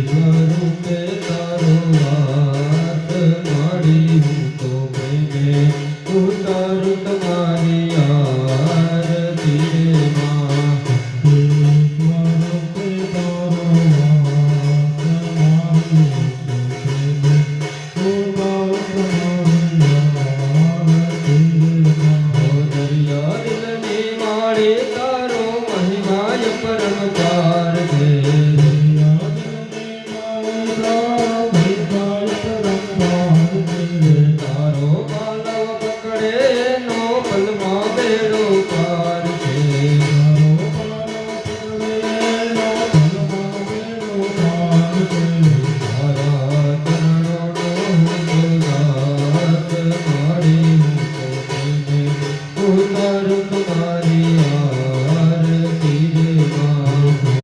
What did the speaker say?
સ્વરૂપે તારો વાત માડી હું તો પ્રેમે ઉતારું તમારી આરતી રે માં. સ્વરૂપે તારો વાત માડી દરિયા દિલની માળે તારો મહિમાય પરમકાર છે.